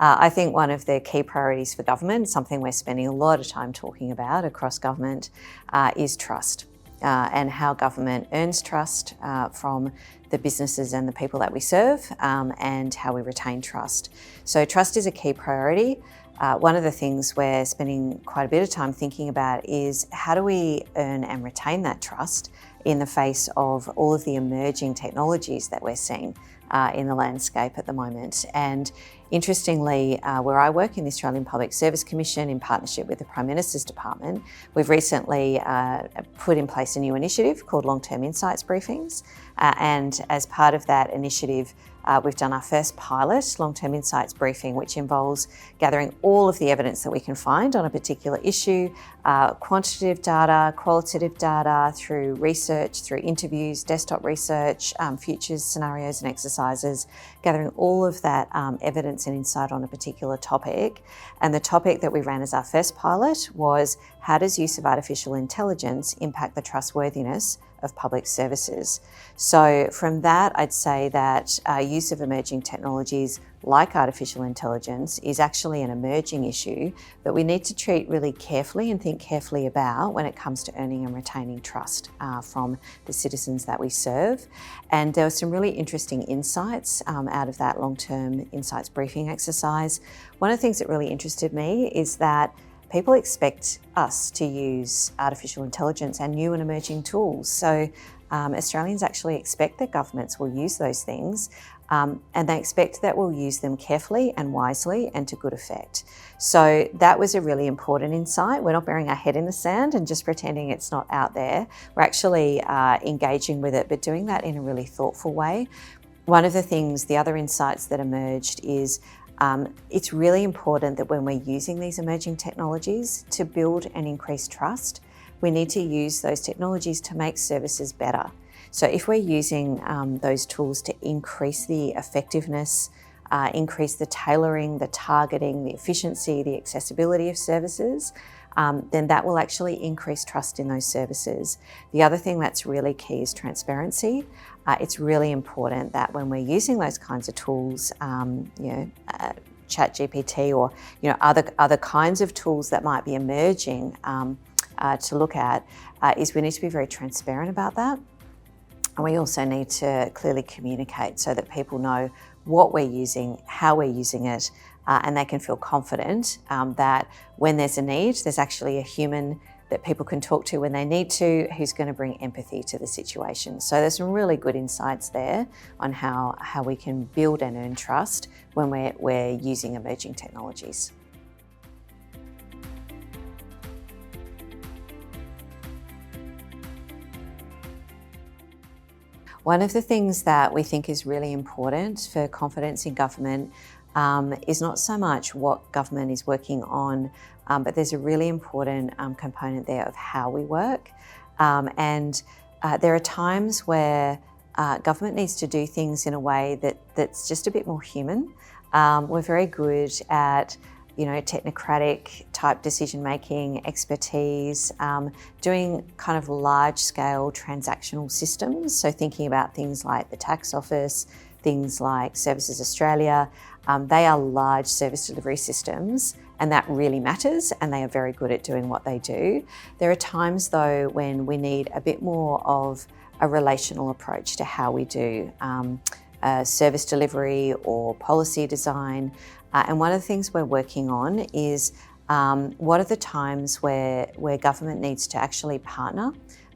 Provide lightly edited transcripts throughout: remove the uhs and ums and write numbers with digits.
I think one of the key priorities for government, something we're spending a lot of time talking about across government, is trust. And how government earns trust from the businesses and the people that we serve, and how we retain trust. So trust is a key priority. One of the things we're spending quite a bit of time thinking about is how do we earn and retain that trust in the face of all of the emerging technologies that we're seeing in the landscape at the moment. And interestingly, where I work in the Australian Public Service Commission in partnership with the Prime Minister's Department, we've recently put in place a new initiative called Long-Term Insights Briefings. And as part of that initiative, we've done our first pilot long-term insights briefing, which involves gathering all of the evidence that we can find on a particular issue, quantitative data, qualitative data, through research, through interviews, desktop research, futures, scenarios and exercises, gathering all of that evidence and insight on a particular topic. And the topic that we ran as our first pilot was, how does use of artificial intelligence impact the trustworthiness of public services? So from that, I'd say that use of emerging technologies like artificial intelligence is actually an emerging issue that we need to treat really carefully and think carefully about when it comes to earning and retaining trust from the citizens that we serve. And there were some really interesting insights out of that long-term insights briefing exercise. One of the things that really interested me is that people expect us to use artificial intelligence and new and emerging tools. So Australians actually expect that governments will use those things, and they expect that we'll use them carefully and wisely and to good effect. So that was a really important insight. We're not burying our head in the sand and just pretending it's not out there. We're actually engaging with it, but doing that in a really thoughtful way. One of the things, the other insights that emerged is it's really important that when we're using these emerging technologies to build and increase trust, we need to use those technologies to make services better. So if we're using those tools to increase the effectiveness, increase the tailoring, the targeting, the efficiency, the accessibility of services, then that will actually increase trust in those services. The other thing that's really key is transparency. It's really important that when we're using those kinds of tools, ChatGPT or other kinds of tools that might be emerging to look at, is we need to be very transparent about that. And we also need to clearly communicate so that people know what we're using, how we're using it, and they can feel confident that when there's a need, there's actually a human that people can talk to when they need to, who's going to bring empathy to the situation. So there's some really good insights there on how we can build and earn trust when we're using emerging technologies. One of the things that we think is really important for confidence in government is not so much what government is working on, but there's a really important component there of how we work. And there are times where government needs to do things in a way that's just a bit more human. We're very good at technocratic type decision-making, expertise, doing kind of large-scale transactional systems. So thinking about things like the tax office, things like Services Australia, they are large service delivery systems, and that really matters, and they are very good at doing what they do. There are times though when we need a bit more of a relational approach to how we do service delivery or policy design. And one of the things we're working on is what are the times where government needs to actually partner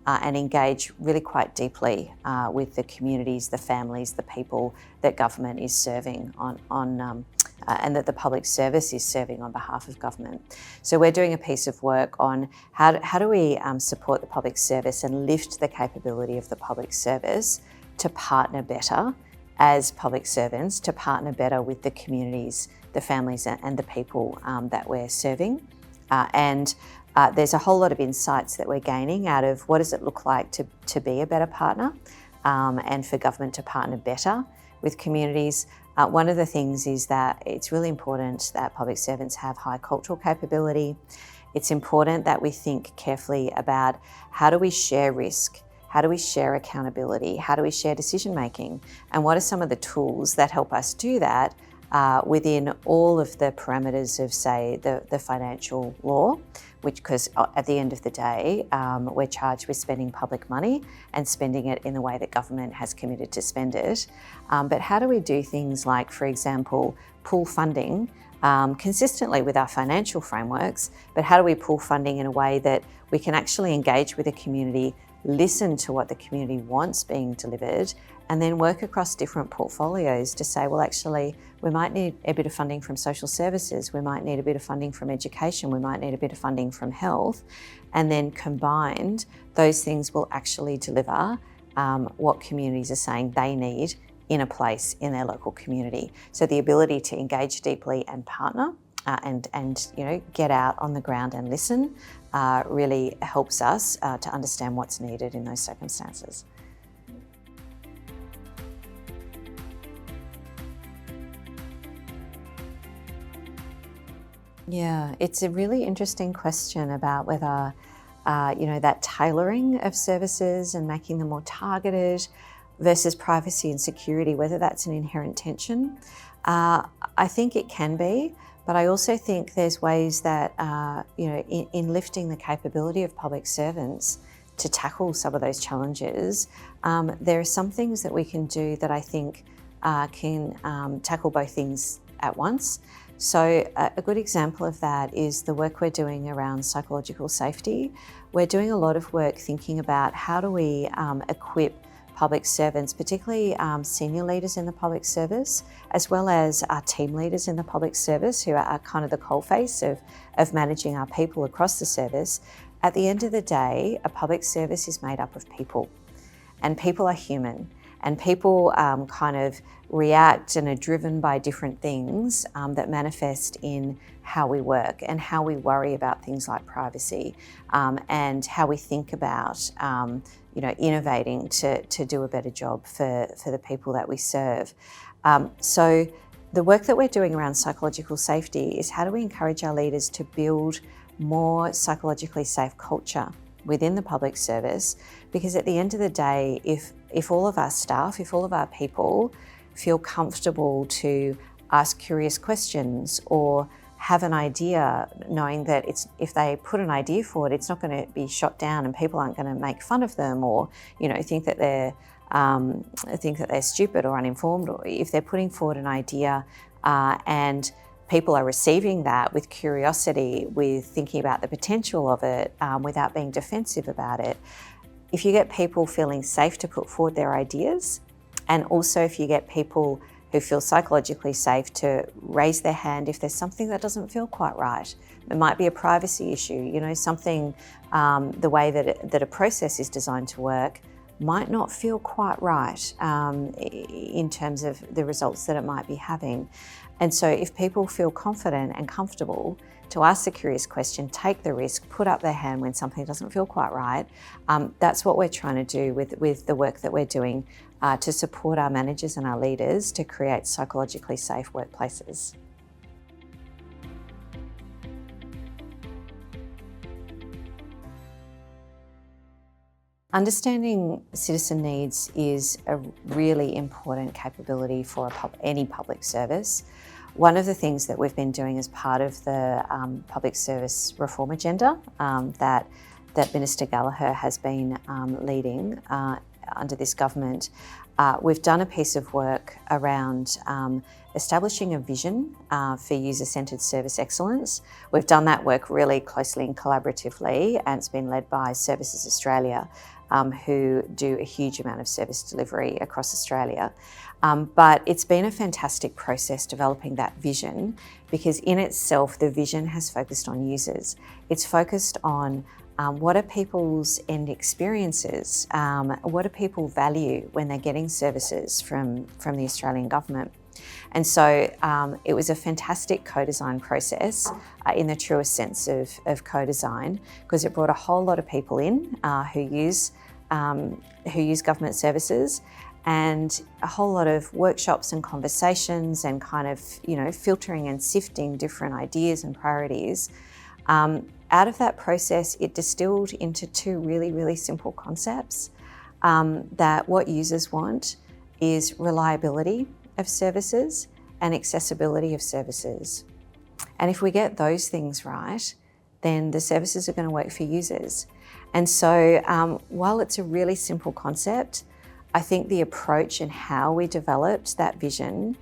and engage really quite deeply with the communities, the families, the people that government is serving and that the public service is serving on behalf of government. So we're doing a piece of work on how do we support the public service and lift the capability of the public service to partner better as public servants, to partner better with the communities, the families and the people that we're serving. There's a whole lot of insights that we're gaining out of what does it look like to be a better partner and for government to partner better with communities. One of the things is that it's really important that public servants have high cultural capability. It's important that we think carefully about how do we share risk, how do we share accountability, how do we share decision making, and what are some of the tools that help us do that within all of the parameters of, say, the financial law, because at the end of the day, we're charged with spending public money and spending it in the way that government has committed to spend it. But how do we do things like, for example, pool funding consistently with our financial frameworks, but how do we pool funding in a way that we can actually engage with the community, listen to what the community wants being delivered, and then work across different portfolios to say, well, actually, we might need a bit of funding from social services, we might need a bit of funding from education, we might need a bit of funding from health, and then combined, those things will actually deliver what communities are saying they need in a place in their local community. So the ability to engage deeply and partner and get out on the ground and listen really helps us to understand what's needed in those circumstances. Yeah, it's a really interesting question about whether that tailoring of services and making them more targeted versus privacy and security, whether that's an inherent tension. I think it can be, but I also think there's ways that, in lifting the capability of public servants to tackle some of those challenges, there are some things that we can do that I think can tackle both things at once. So a good example of that is the work we're doing around psychological safety. We're doing a lot of work thinking about how do we equip public servants, particularly senior leaders in the public service, as well as our team leaders in the public service, who are kind of the coalface of managing our people across the service. At the end of the day, a public service is made up of people, and people are human, and people kind of react and are driven by different things that manifest in how we work and how we worry about things like privacy and how we think about innovating to do a better job for the people that we serve. So the work that we're doing around psychological safety is how do we encourage our leaders to build more psychologically safe culture within the public service, because at the end of the day, if all of our staff, if all of our people feel comfortable to ask curious questions or have an idea, knowing that if they put an idea forward, it's not going to be shot down and people aren't going to make fun of them or think that they're stupid or uninformed, or if they're putting forward an idea and people are receiving that with curiosity, with thinking about the potential of it, without being defensive about it. If you get people feeling safe to put forward their ideas, and also if you get people who feel psychologically safe to raise their hand if there's something that doesn't feel quite right. It might be a privacy issue, something, the way that a process is designed to work might not feel quite right in terms of the results that it might be having. And so if people feel confident and comfortable to ask the curious question, take the risk, put up their hand when something doesn't feel quite right, that's what we're trying to do with the work that we're doing to support our managers and our leaders to create psychologically safe workplaces. Understanding citizen needs is a really important capability for any public service. One of the things that we've been doing as part of the public service reform agenda that Minister Gallagher has been leading under this government, we've done a piece of work around establishing a vision for user-centred service excellence. We've done that work really closely and collaboratively, and it's been led by Services Australia, who do a huge amount of service delivery across Australia. But it's been a fantastic process developing that vision, because in itself the vision has focused on users. It's focused on what are people's end experiences, what do people value when they're getting services from the Australian government. And so it was a fantastic co-design process in the truest sense of co-design, because it brought a whole lot of people in who use government services, and a whole lot of workshops and conversations and kind of filtering and sifting different ideas and priorities. Out of that process, it distilled into two really, really simple concepts, that what users want is reliability of services and accessibility of services. And if we get those things right, then the services are going to work for users. And so while it's a really simple concept, I think the approach and how we developed that vision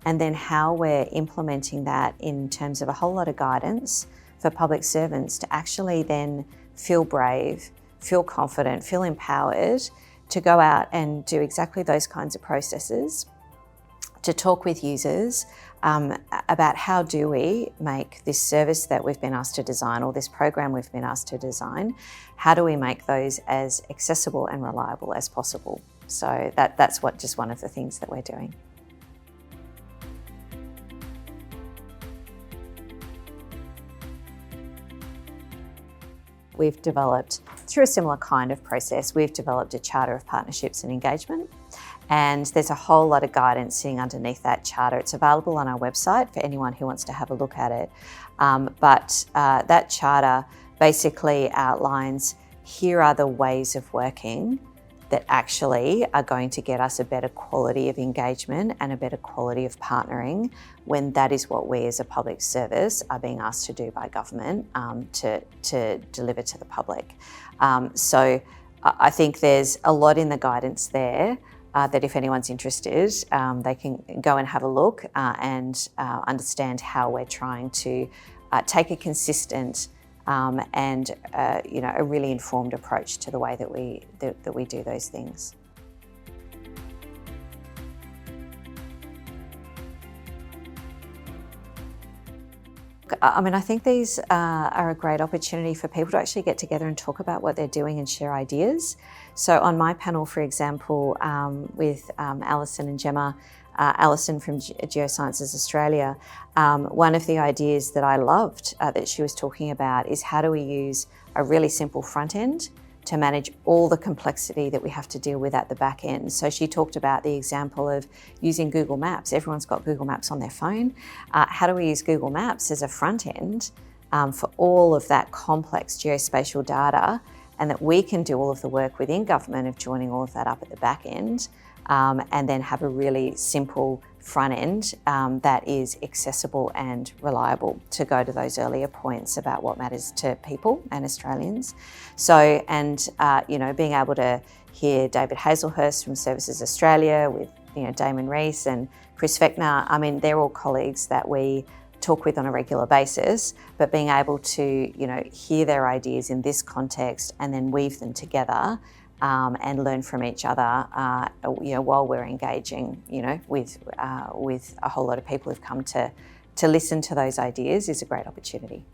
and then how we're implementing that in terms of a whole lot of guidance for public servants to actually then feel brave, feel confident, feel empowered to go out and do exactly those kinds of processes, to talk with users about how do we make this service that we've been asked to design or this program we've been asked to design, how do we make those as accessible and reliable as possible? So that's just one of the things that we're doing. We've developed, through a similar kind of process, we've developed a charter of partnerships and engagement. And there's a whole lot of guidance sitting underneath that charter. It's available on our website for anyone who wants to have a look at it. But that charter basically outlines, here are the ways of working that actually are going to get us a better quality of engagement and a better quality of partnering when that is what we as a public service are being asked to do by government to deliver to the public. So I think there's a lot in the guidance there that if anyone's interested, they can go and have a look and understand how we're trying to take a consistent and a really informed approach to the way that we do those things. I mean, I think these are a great opportunity for people to actually get together and talk about what they're doing and share ideas. So on my panel, for example, with Alison and Gemma, Alison from Geosciences Australia, one of the ideas that I loved that she was talking about is how do we use a really simple front end to manage all the complexity that we have to deal with at the back end. So she talked about the example of using Google Maps. Everyone's got Google Maps on their phone. How do we use Google Maps as a front end for all of that complex geospatial data, and that we can do all of the work within government of joining all of that up at the back end, and then have a really simple front end that is accessible and reliable, to go to those earlier points about what matters to people and Australians. So, and being able to hear David Hazelhurst from Services Australia with Damon Rees and Chris Fechner, I mean, they're all colleagues that we talk with on a regular basis, but being able to hear their ideas in this context and then weave them together and learn from each other, while we're engaging, with a whole lot of people who've come to listen to those ideas, is a great opportunity.